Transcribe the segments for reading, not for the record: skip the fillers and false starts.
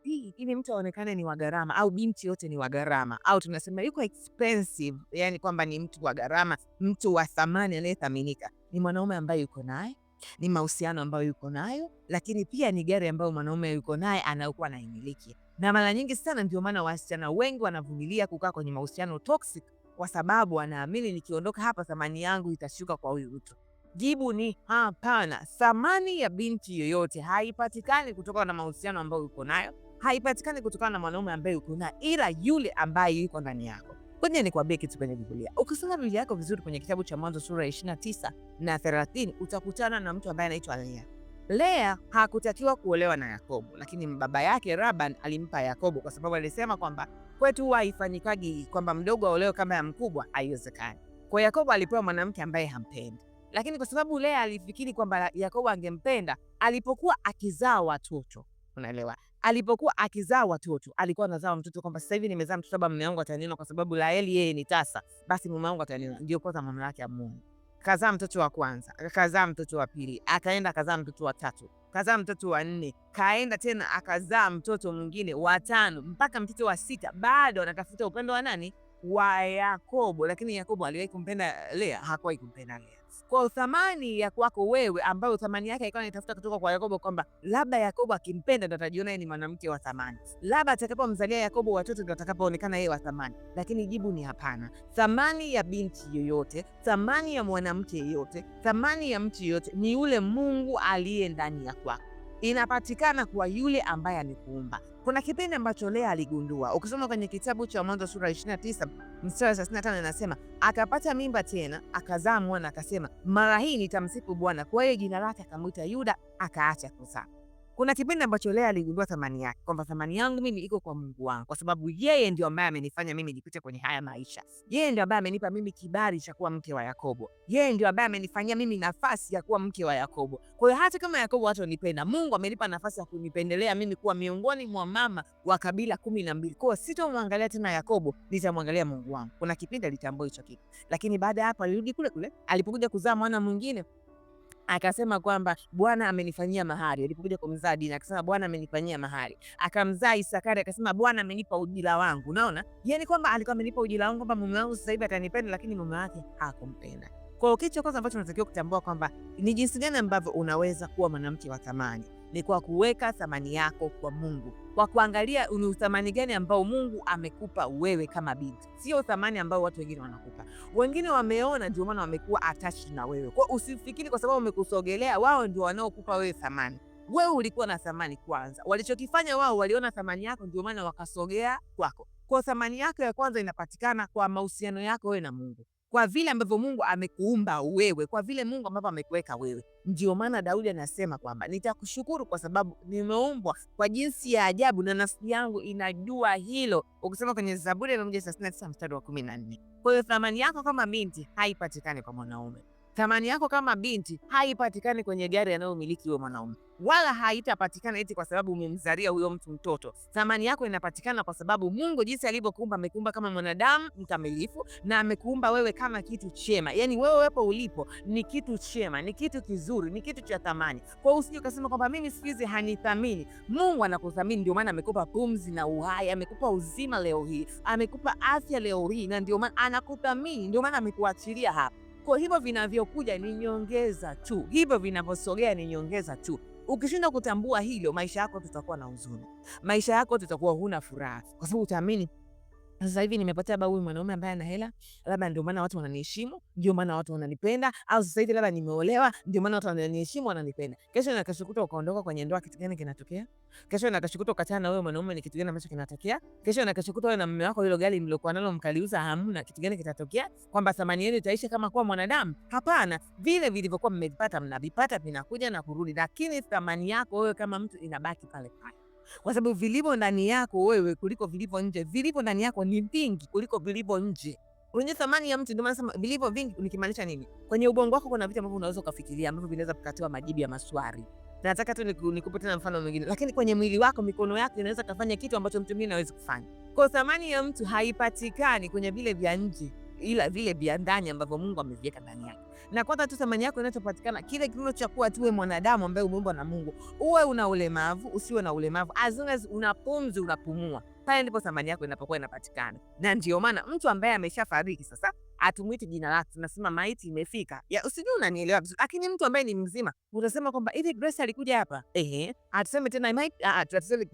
hii ili mtu aonekane ni wa gharama, au binti yote ni wa gharama, au tunasema yuko expensive, yani kwamba ni mtu wa gharama, mtu wa thamani, anayethaminika, ni mwanaume ambaye yuko naye, ni mahusiano ambayo yuko nayo, lakini pia ni gari ambayo mwanaume yuko naye anayokuwa anaimiliki. Na mara nyingi sana ndio maana wasichana wengi wanavumilia kukaa kwenye mahusiano toxic, kwa sababu wanaamini nikiondoka hapa thamani yangu itashuka kwa huyu mtu. Jibu ni hapana. Thamani ya binti yoyote haipatikani kutokana na mahusiano ambayo uko nayo, haipatikani kutokana na mwanaume ambaye uko naye, ila yule ambaye yuko ndani yako. Kwenye nikwambie kitu kwenye Biblia. Ukisoma Biblia yako vizuri kwenye kitabu cha Mwanzo sura ya 29 na 30 utakutana na mtu ambaye anaitwa Lea. Lea hakutakiwa kuolewa na Yakobo, lakini baba yake Laban alimpa Yakobo kwa sababu alisema kwamba kwetu huwa haifanyikagi kwamba mdogo aolewe kama ya mkubwa, haiwezekani. Kwa Yakobo alipewa mwanamke ambaye hampendi. Lakini kwa sababu Lea alifikiri kwamba Yakobo angempenda, alipokuwa akizaa watoto, unaelewa? Alipokuwa akizaa watoto, alikuwa anazaa mtoto kwamba sasa hivi nimezaa mtoto, baba mume wangu atanena, kwa sababu Raheli yeye ni tasa, basi mume wangu atanena. Ndio kwanza mama yake amuone. Kazaa mtoto wa kwanza, akazaa mtoto wa pili, akaenda akazaa mtoto wa tatu, kazaa mtoto wa nne, kaenda tena akazaa mtoto mwingine wa tano, mpaka mtoto wa sita. Bado anatafuta upendo wa nani? Wa Yakobo. Lakini Yakobo aliwahi kumpenda Lea? Hakuwahi kumpenda Lea. Kwa thamani ya kwako wewe, ambayo thamani yake ilikuwa inatafuta kutoka kwa Yakobo, kwamba labda Yakobo akimpenda ndo atajiona yeye ni mwanamke wa thamani, labda atakapomzalia Yakobo watoto ndo atakapoonekana yeye wa thamani. Lakini jibu ni hapana. Thamani ya binti yoyote, thamani ya mwanamke yoyote, thamani ya mtu yoyote ni yule Mungu aliye ndani ya kwako, inapatikana kwa yule ambaye amekuumba. Kuna kipindi ambacho Lea aligundua. Ukisoma kwenye kitabu cha Mwanzo sura 29 mstari 35 inasema, akapata mimba tena akazaa mwana, akasema mara hii nitamsifu Bwana. Kwa hiyo jina lake akamwita Yuda, akaacha kuzaa. Kuna kipindi ambacho Lea aligundua thamani yake, kwamba thamani yangu mimi iko kwa Mungu wangu, kwa sababu yeye ndio ambaye amenifanya mimi nipite kwenye haya maisha. Yeye ndio ambaye amenipa mimi kibali cha kuwa mke wa Yakobo. Yeye ndio ambaye amenifanyia mimi nafasi ya kuwa mke wa Yakobo. Kwa hiyo hata kama Yakobo hatonipenda, Mungu amenipa nafasi ya kunipendelea mimi kuwa miongoni mwa mama wa kabila 12. Kwa hiyo sitomwangalia tena Yakobo, nitamwangalia Mungu wangu. Kuna kipindi alitambua hicho kitu. Lakini baada ya hapo alirudi kule kule. Alipokuja kuzaa mwana mwingine, akasema kwamba Bwana amenifanyia mahari. Alipokuja kumzaa Dina, akasema Bwana amenifanyia mahari. Akamzaa Isakari, akasema Bwana amenipa ujira wangu. Unaona? Yaani kwamba alikuwa amenipa ujira wangu, kwamba mume wangu sasa hivi atanipenda, lakini mume wake hakumpenda. Kwa hiyo kitu cha kwanza ambacho unatakiwa kutambua kwamba ni jinsi gani ambavyo unaweza kuwa mwanamke wa thamani ni kwa kuweka thamani yako kwa Mungu, kwa kuangalia ni thamani gani ambao Mungu amekupa wewe kama binti, sio thamani ambao watu wengine wanakupa. Wengine wameona, ndio maana wamekuwa attached na wewe. Kwa usifikiri kwa sababu wamekusogelea wao ndio wanaokupa wewe thamani. Wewe ulikuwa na thamani kwanza. Walichokifanya wao, waliona thamani yako, ndio maana wakasogea kwako. Kwa thamani yako ya kwanza inapatikana kwa mahusiano yako wewe na Mungu, kwa vile ambavyo Mungu amekuumba wewe, kwa vile Mungu ambavyo amekuweka wewe. Ndio maana Daudi anasema kwamba nitakushukuru kwa sababu nimeumbwa kwa jinsi ya ajabu na nafsi yangu inajua hilo. Ukisema kwenye Zaburi ya 139 mstari wa 14. Kwa hiyo thamani yako kama binti haipatikani kwa mwanaume. Thamani yako kama binti haipatikani kwenye gari anayomiliki huyo mwanaume, wala haitapatikana eti kwa sababu umemzalia huyo mtu mtoto. Thamani yako inapatikana kwa sababu Mungu jinsi alivyokuumba, amekuumba kama mwanadamu mkamilifu, na amekuumba wewe kama kitu chema. Yani wewe hapo ulipo ni kitu chema, ni kitu kizuri, ni kitu cha thamani. Kwa hiyo usije ukasema kwamba mimi siku hizi hanithamini. Mungu anakuthamini, ndio maana amekupa pumzi na uhai, amekupa uzima leo hii, amekupa afya leo hii, na ndio maana anakuthamini, ndio maana amekuachilia hapa. Kwa hivyo vinavyokuja ni nyongeza tu, hivyo vinavyosogea ni nyongeza tu. Ukishinda kutambua hilo, maisha yako tutakuwa na huzuni, maisha yako tutakuwa huna furaha, kwa sababu utaamini sasa hivi nimepata huyu mwanaume ambaye ana hela, labda ndio maana watu wananiheshimu, ndio maana watu wananipenda. Au sasa hivi labda nimeolewa, ndio maana watu wananiheshimu, wananipenda. Kesho na kesho kutwa ukaondoka kwenye ndoa, kitu gani kinatokea? Kesho na kesho kutwa ukachana na wewe mwanaume, ni kitu gani ambacho kinatokea? Kesho na kesho kutwa wewe na mume wako, hilo gari mliokuwa nalo mkaliuza, hamna, kitu gani kitatokea? Kwamba thamani yenu itaisha kama kuwa mwanadamu? Hapana, vile vilivyokuwa mmevipata mnavipata, vinakuja na kurudi, lakini thamani yako wewe kama mtu inabaki pale pale, kwa sababu vilivyo ndani yako wewe kuliko vilivyo nje. Vilivyo ndani yako ni vingi kuliko vilivyo nje. Unajua thamani ya mtu, ndio maana nasema vilivyo vingi. Nikimaanisha nini? Kwenye ubongo wako kuna vitu ambavyo unaweza ukafikiria ambavyo vinaweza kukatiwa majibu ya maswali. Nataka tu nikupe tena mfano mwingine. Lakini kwenye mwili wako, mikono yako inaweza kufanya kitu ambacho mtu mwingine hawezi kufanya. Kwa thamani ya mtu haipatikani kwenye vile vya nje. ila vile vya ndani ambavyo Mungu ameviweka ndani yake. Na kwanza tu thamani yako inachopatikana kile kitendo cha kuwa tuwe mwanadamu ambaye umeumbwa na Mungu. Uwe una ulemavu, usiwe na ulemavu, as long as una pumzi, unapumua, pale ndipo thamani yako inapokuwa inapatikana. Na ndio maana mtu ambaye ameshafariki sasa hatumwiti jina lake, tunasema maiti imefika. Ya usijui unanielewa vizuri. Lakini mtu ambaye ni mzima utasema kwamba hivi Grace alikuja hapa. Atuseme tena maiti,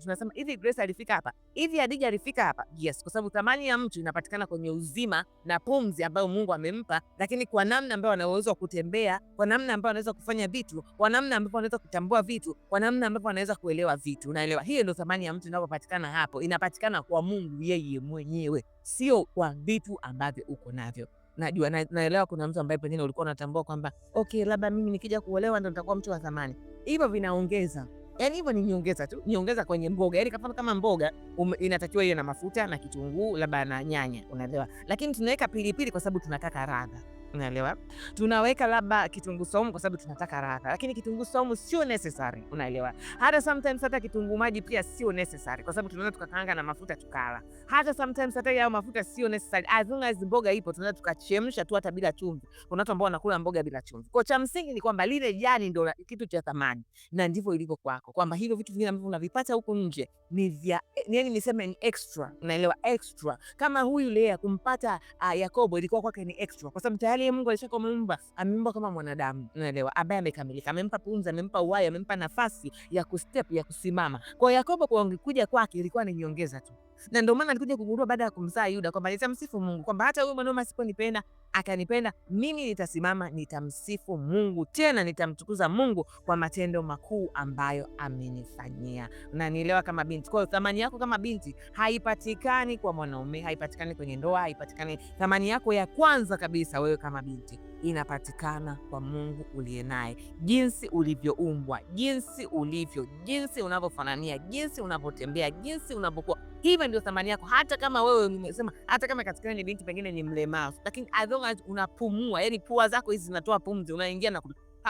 tunasema hivi Grace alifika hapa. Hivi Hadija alifika hapa. Yes, kwa sababu thamani ya mtu inapatikana kwenye uzima na pumzi ambayo Mungu amempa, lakini kwa namna ambayo ana uwezo wa kutembea, kwa namna ambayo anaweza kufanya vitu, kwa namna ambayo anaweza kutambua vitu, kwa namna ambayo anaweza kuelewa vitu. Unaelewa? Hiyo ndio thamani ya mtu inapopatikana hapo. Inapatikana kwa Mungu yeye mwenyewe, sio kwa vitu ambavyo uko navyo. Najua naelewa kuna mtu ambaye pengine ulikuwa unatambua kwamba okay, labda mimi nikija kuolewa ndo nitakuwa mtu wa thamani. Hivyo vinaongeza. Yaani hivyo ni nyongeza tu, nyongeza kwenye mboga. Yaani kama mboga inatakiwa iwe na mafuta na kitunguu labda na nyanya, unaelewa? Lakini tunaweka pilipili kwa sababu tunataka ladha. Unaelewa? Tunaweka labda kitunguu saumu kwa sababu tunataka ladha, lakini kitunguu saumu sio necessary, unaelewa? Hata sometimes hata kitunguu maji pia sio necessary kwa sababu tunaweza tukakaanga na mafuta tukala. Hata sometimes hata yao mafuta sio necessary, as long as mboga ipo tunaweza tukachemsha tu hata bila chumvi. Kuna watu ambao wanakula mboga bila chumvi. Kwa cha msingi ni kwamba lile jani ndio kitu cha thamani, na ndivyo ilivyo kwako, kwamba hivyo vitu vingine ambavyo unavipata huko nje ni vya, yani niseme ni extra, unaelewa? Extra. Kama huyu Lea kumpata Yakobo ilikuwa kwake ni extra kwa sababu tayari Mungu alishakuumba, ameumba kama mwanadamu, unaelewa, ambaye amekamilika, amempa pumzi, amempa uhai, amempa nafasi ya kustep, ya kusimama. Kwa Yakobo kuja kwake ilikuwa ni nyongeza tu, na ndio maana alikuja kugundua baada ya kumzaa Yuda kwamba nitamsifu Mungu, kwamba hata huyu mwanaume asiponipenda akanipenda mimi, nitasimama nitamsifu Mungu, tena nitamtukuza Mungu kwa matendo makuu ambayo amenifanyia. Na nielewa kama binti. Kwa hiyo thamani yako kama binti haipatikani kwa mwanaume, haipatikani kwenye ndoa, haipatikani. Thamani yako ya kwanza kabisa wewe kama binti inapatikana kwa Mungu uliye naye, jinsi ulivyoumbwa, jinsi ulivyo, jinsi unavyofanania, jinsi unavyotembea, jinsi unavyokuwa. Hivyo ndio thamani yako. Hata kama wewe nimesema, hata kama katika ni binti pengine ni mlemavu, lakini as long as unapumua, yani pua zako hizi zinatoa pumzi, unaingia na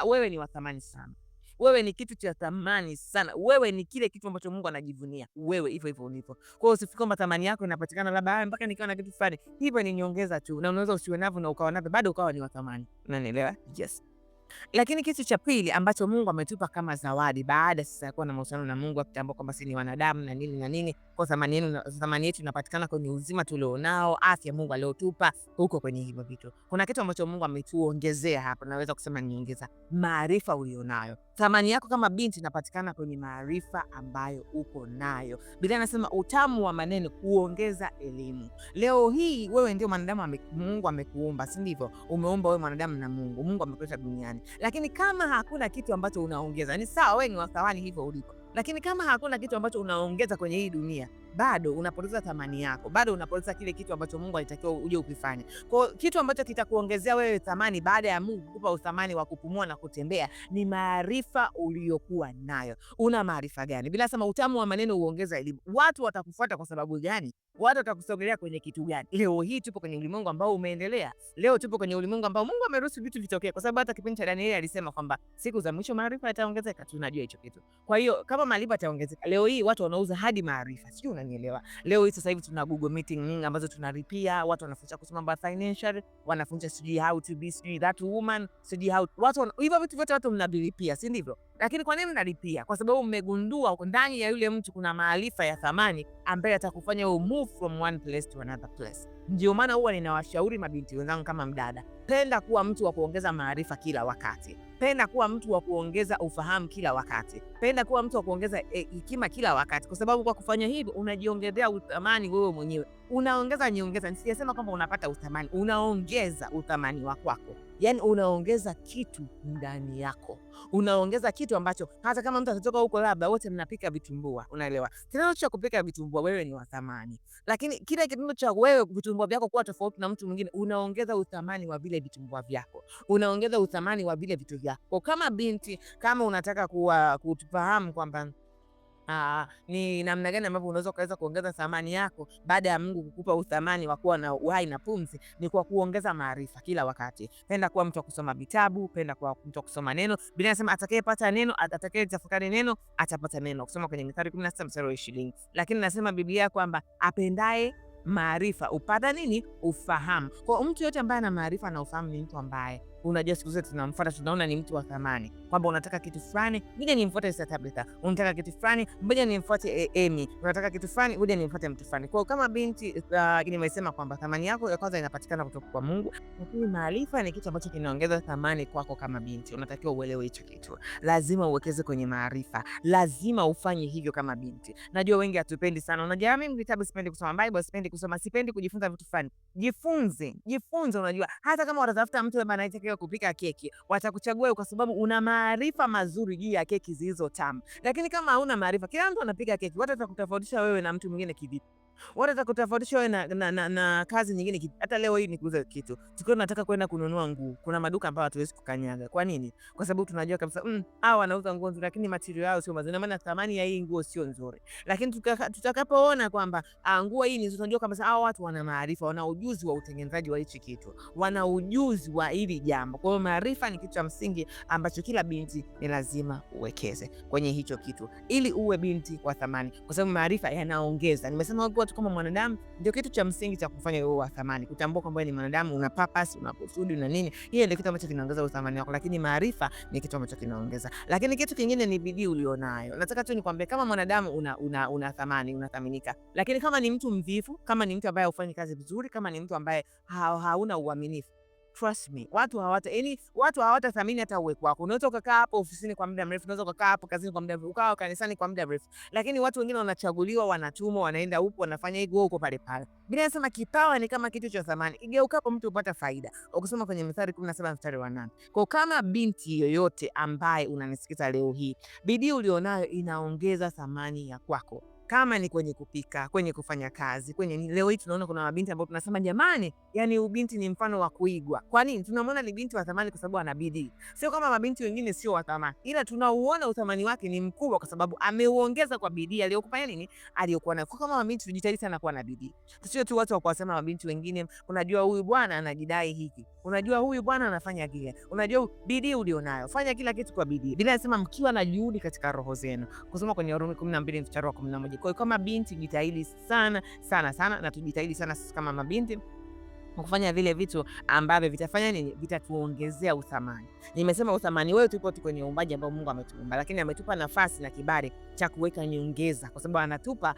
wewe ni wa thamani sana. Wewe ni kitu cha thamani sana. Wewe ni kile kitu ambacho Mungu anajivunia. Wewe hivyo hivyo ulipo. Kwa hiyo usifikiri kwamba thamani yako inapatikana labda mpaka nikiwa na kitu fulani. Hivyo ni nyongeza tu. Na unaweza usiwe navyo na ukawa navyo bado ukawa ni wa thamani. Unanielewa? Yes. Lakini kitu cha pili ambacho Mungu ametupa kama zawadi baada sasa ya kuwa na mahusiano na Mungu, akitambua kwamba sisi ni wanadamu na nini na nini, kwa thamani yetu inapatikana kwenye uzima tulionao, afya Mungu aliotupa huko kwenye hivyo vitu. Kuna kitu ambacho Mungu ametuongezea hapa, naweza kusema niongeza, maarifa ulionayo. Thamani yako kama binti inapatikana kwenye maarifa ambayo uko nayo. Biblia inasema utamu wa maneno huongeza elimu. Leo hii wewe ndio mwanadamu, Mungu amekuumba, si ndivyo? Umeumba wewe mwanadamu na Mungu. Mungu amekuleta duniani. Lakini kama hakuna kitu ambacho unaongeza, ni sawa wewe ni wa thamani hivyo ulipo. Lakini kama hakuna kitu ambacho unaongeza kwenye hii dunia, bado unapoteza thamani yako, bado unapoteza kile kitu ambacho Mungu alitakiwa uje ukifanye. Kwa kitu ambacho kitakuongezea wewe thamani baada ya Mungu kukupa uthamani wa kupumua na kutembea ni maarifa uliyokuwa nayo. Una maarifa gani? Bila sema utamu wa maneno huongeza elimu. Watu watakufuata kwa sababu gani? Watu watakusogelea kwenye kitu gani? Leo hii tupo kwenye ulimwengu ambao umeendelea. Leo tupo kwenye ulimwengu ambao Mungu ameruhusu vitu vitokee, kwa sababu hata kipindi cha Danieli alisema kwamba siku za mwisho maarifa yataongezeka. Tunajua hicho kitu. Kwa hiyo kama maarifa yataongezeka, leo hii watu wanauza hadi maarifa. Sijui unanielewa? Leo hii sasa hivi tuna Google Meeting ambazo tunalipia, watu wanafunza kusoma mambo ya financial, wanafunza sijui how to be sijui that woman, sijui how watu hivyo vitu vyote watu mnabilipia, si ndivyo? Lakini kwa nini mnalipia? Kwa sababu mmegundua ndani ya yule mtu kuna maarifa ya thamani ambaye atakufanya move from one place to another place. Ndio maana huwa ninawashauri mabinti wenzangu kama mdada, penda kuwa mtu wa kuongeza maarifa kila wakati. Penda kuwa mtu wa kuongeza ufahamu kila wakati. Penda kuwa mtu wa kuongeza hekima kila wakati, kwa sababu kwa kufanya hivyo unajiongezea uthamani wewe mwenyewe. Unaongeza, nisiyesema kwamba unapata uthamani, unaongeza uthamani wa kwako. Yani unaongeza kitu ndani yako. Unaongeza kitu ambacho hata kama mtu atatoka huko labda wote mnapika vitumbua, unaelewa? Kitendo cha kupika vitumbua wewe ni wa thamani. Lakini kile kitendo cha wewe vitumbua vyako kuwa tofauti na mtu mwingine, unaongeza uthamani wa vile vitumbua vyako. Unaongeza uthamani wa vile vitu vyako. Kwa kama binti, kama unataka kutufahamu kwamba ni namna gani ambavyo unaweza kuweza kuongeza thamani yako baada ya Mungu kukupa uthamani wa kuwa na uhai na pumzi, ni kwa kuongeza maarifa kila wakati. Penda kuwa mtu wa kusoma vitabu, penda kuwa mtu wa kusoma neno. Biblia inasema atakayepata neno, atakayetafakari neno atapata neno. Kusoma kwenye Mithali 16 mstari wa 20. Lakini nasema Biblia kwamba apendaye maarifa, upata nini? Ufahamu. Kwa mtu yote ambaye ana maarifa na ufahamu ni mtu ambaye unajua siku zote tunamfuata, tunaona ni mtu wa thamani, kwamba unataka kitu fulani, ngoja nimfuate Sister Tabitha. Unataka kitu fulani, ngoja nimfuate Amy. Unataka kitu fulani, ngoja nimfuate mtu fulani. Kwa kama binti, nimesema kwamba thamani yako ya kwanza inapatikana kutoka kwa Mungu, lakini maarifa ni kitu ambacho kinaongeza thamani kwako kama binti. Unatakiwa uelewe hicho kitu. Lazima uwekeze kwenye maarifa. Lazima ufanye hivyo kama binti. Najua wengi hatupendi sana. Unajua mimi vitabu sipendi kusoma, Bible sipendi kusoma, sipendi kujifunza vitu fulani. Jifunze. Unajua hata kama watatafuta mtu ambaye anayetaka kupika keki, watakuchagua kwa sababu una maarifa mazuri juu ya keki zilizo tamu. Lakini kama hauna maarifa, kila mtu anapika keki, watakutofautisha wewe na mtu mwingine kivipi? Watakutofautisha wewe na kazi nyingine. Hata leo hii nikuuze kitu, tukiwa tunataka kwenda kununua nguo, kuna maduka ambayo hatuwezi kukanyaga. Kwa nini? Kwa sababu tunajua kabisa hao wanauza nguo nzuri, lakini material yao sio mazuri, maana thamani ya hii nguo sio nzuri. Lakini tutakapoona kwamba nguo hii ni nzuri, tunajua kabisa hao watu wana maarifa, wana ujuzi wa utengenezaji wa hichi kitu, wana ujuzi wa hili jambo. Kwa hiyo maarifa ni kitu cha msingi ambacho kila binti ni lazima uwekeze kwenye hicho kitu ili uwe binti wa thamani, kwa sababu maarifa yanaongeza. Nimesema watu kama mwanadamu ndio kitu cha msingi cha kufanya wewe wa thamani, kutambua kwamba ni mwanadamu, una purpose, una kusudi na nini. Hiyo ndio kitu ambacho kinaongeza uthamani wako, lakini maarifa ni kitu ambacho kinaongeza. Lakini kitu kingine ni bidii ulionayo. Nataka tu nikwambie, kama mwanadamu una thamani, unathaminika. Lakini kama ni mtu mvivu, kama ni mtu ambaye hufanyi kazi vizuri, kama ni mtu ambaye hauna uaminifu, trust me, watu hawatathamini hata uwepo wako. Unaweza ukakaa hapo ofisini kwa muda mrefu, unaweza ukakaa hapo kazini kwa muda mrefu, ukawa kanisani kwa muda mrefu, lakini watu wengine wanachaguliwa, wanatumwa, wanaenda huko, wanafanya hivyo huko pale pale. Biblia inasema kipawa ni kama kitu cha thamani, igeukapo mtu upata faida. Ukisoma kwenye Mithali 17 mstari wa 8. Kwa kama binti yoyote ambaye unanisikiza leo hii, bidii ulionayo inaongeza thamani ya kwako. Kama ni kwenye kupika, kwenye kufanya kazi, leo hii tunaona kuna mabinti ambao tunasema jamani, yani ubinti ni mfano wa kuigwa. Kwa nini? Tunamwona ni binti wa thamani kwa sababu ana bidii. Sio kama mabinti wengine sio wa thamani, ila tunauona uthamani wake ni mkubwa kwa sababu ameuongeza kwa bidii aliyokufanya nini? Aliyokuwa nayo. Kwa kama mabinti tujitahidi sana kuwa na bidii. Tusio tu watu wa kuwasema mabinti wengine, unajua huyu bwana anajidai hiki, unajua huyu bwana anafanya kile. Unajua bidii ulionayo, fanya kila kitu kwa bidii. Biblia inasema mkiwa na juhudi katika roho zenu. Kusoma kwenye Warumi 12 mstari wa 11. Kwa hiyo kama binti jitahidi sana sana sana, na tujitahidi sana sisi kama mabinti kufanya vile vitu ambavyo vitafanya nini? Vitatuongezea uthamani. Nimesema uthamani wetu tupo kwenye uumbaji ambao Mungu ametuumba, lakini ametupa nafasi na kibali cha kuweka nyongeza, kwa sababu anatupa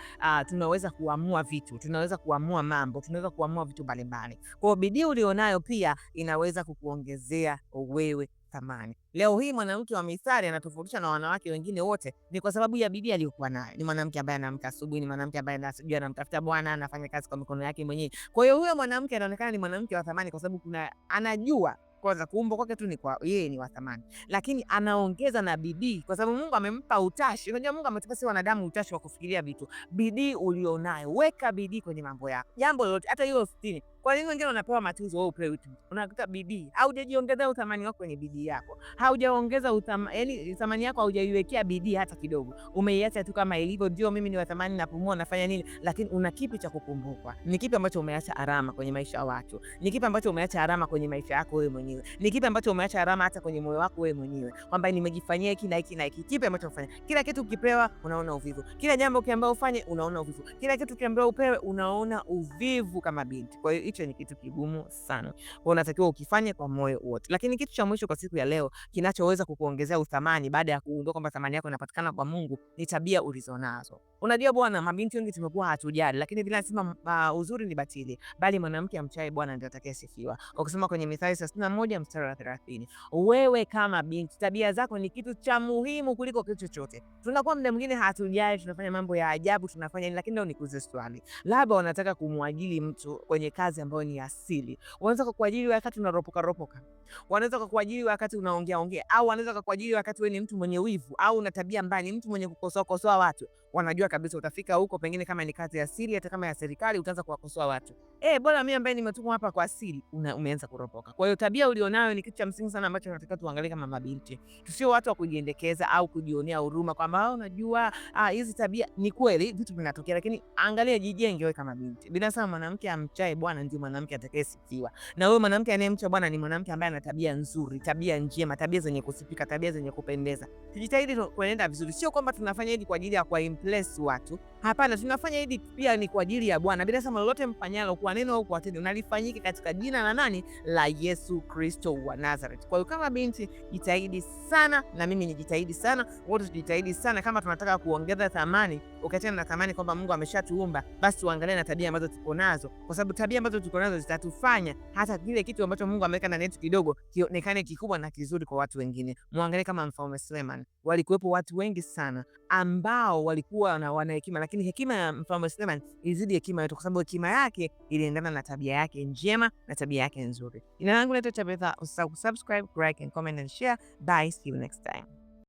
tunaweza kuamua vitu, tunaweza kuamua mambo, tunaweza kuamua vitu mbalimbali. Kwa hiyo bidii ulionayo pia inaweza kukuongezea wewe thamani. Leo hii mwanamke wa Mithali anatofautisha na wanawake wengine wote ni kwa sababu ya bidii aliyokuwa nayo. Ni mwanamke ambaye anaamka asubuhi, ni mwanamke ambaye anamtafuta Bwana, anafanya kazi kwa mikono yake mwenyewe. Kwa hiyo huyo mwanamke anaonekana ni mwanamke wa thamani kwa sababu anajua kwanza kuumbwa kwake tu ni kwa yeye ni wa thamani, lakini anaongeza na bidii kwa sababu Mungu amempa utashi. Unajua Mungu ametupa sisi wanadamu utashi wa kufikiria vitu. Bidii ulionayo, weka bidii kwenye mambo yako. Jambo lolote, hata hiyo ofisini. Kwa nini wengine wanapewa matuzo, wewe upewe tu? Unakuta bidii, haujajiongeza uthamani wako kwenye bidii yako. Haujaongeza yani thamani yako haujaiwekea bidii hata kidogo. Umeiacha tu kama ilivyo, ndio mimi ni wa thamani, napumua, nafanya nini, lakini una kipi cha kukumbukwa? Ni kipi ambacho umeacha alama kwenye maisha ya watu? Ni kipi ambacho umeacha alama kwenye maisha yako wewe mwenyewe? Ni kipi ambacho umeacha alama hata kwenye moyo wako wewe mwenyewe, kwamba nimejifanyia hiki na hiki na hiki? Kipi ambacho ufanya? Kila kitu ukipewa unaona uvivu, kila jambo ukiambiwa ufanye unaona uvivu, kila kitu ukiambiwa upewe unaona uvivu kama binti. Kwa hiyo hicho ni kitu kigumu sana, kwa unatakiwa ukifanye kwa moyo wote. Lakini kitu cha mwisho kwa siku ya leo kinachoweza kukuongezea uthamani baada ya kuundua kwamba thamani yako inapatikana kwa Mungu ni tabia ulizonazo. Unajua bwana, mabinti wengi tumekuwa hatujali, lakini bila nasema uzuri ni batili, bali mwanamke amchaye Bwana ndiye atakayesifiwa. Kwa kusema kwenye Mithali 31 mstari wa 30. Wewe kama binti, tabia zako ni kitu cha muhimu kuliko kitu chochote. Tunakuwa muda mwingine hatujali, tunafanya mambo ya ajabu, tunafanya nini, lakini leo nikuulize swali. Labda wanataka kumwajiri mtu kwenye kazi ambayo ni asili. Wanaweza kukuajiri wakati unaropoka ropoka. Wanaweza kukuajiri wakati unaongea ongea, au wanaweza kukuajiri wakati wewe ni mtu mwenye wivu au una tabia mbaya, ni mtu mwenye kukosoa watu. Wanajua kabisa utafika huko, pengine kama ni kazi ya asili, hata kama ya serikali, utaanza kuwakosoa watu. Bora mimi ambaye nimetumwa hapa kwa asili, umeanza kuropoka. Kwa hiyo tabia ulionayo ni kitu cha msingi sana ambacho tunataka tuangalie kama mabinti. Tusio watu wa kujiendekeza au kujionea huruma kwamba unajua hizi tabia. Ni kweli vitu vinatokea, lakini angalia, jijenge wewe kama binti. Bila sana mwanamke amchaye Bwana ndiye mwanamke atakayesifiwa. Na wewe mwanamke anayemcha Bwana ni mwanamke ambaye ana tabia nzuri, tabia njema, tabia zenye kusifika, tabia zenye kupendeza. Tujitahidi kuenenda vizuri. Sio kwamba tunafanya hili kwa ajili ya kuimpress kuimpress watu. Hapana, tunafanya hili pia ni kwa ajili ya Bwana. Bila sema lolote mfanyalo kwa neno au kwa tendo, nalifanyike katika jina la nani? La Yesu Kristo wa Nazareth. Kwa hiyo kama binti, jitahidi sana, na mimi nijitahidi sana, wote tujitahidi sana. Kama tunataka kuongeza thamani, ukiachana na thamani kwamba Mungu ameshatuumba, basi tuangalie na tabia ambazo tuko nazo, kwa sababu tabia ambazo tuko nazo zitatufanya hata kile kitu ambacho Mungu ameweka ndani yetu kidogo kionekane kikubwa na kizuri kwa watu wengine. Muangalie kama Mfalme Suleiman, walikuwepo watu wengi sana ambao walikuwa wana hekima, lakini hekima ya Mfalme Suleiman ilizidi hekima yetu, kwa sababu hekima yake iliendana na tabia yake njema na tabia yake nzuri. Jina langu naitwa Tabitha. Usisahau kusubscribe, like and comment and share. Bye, see you next time.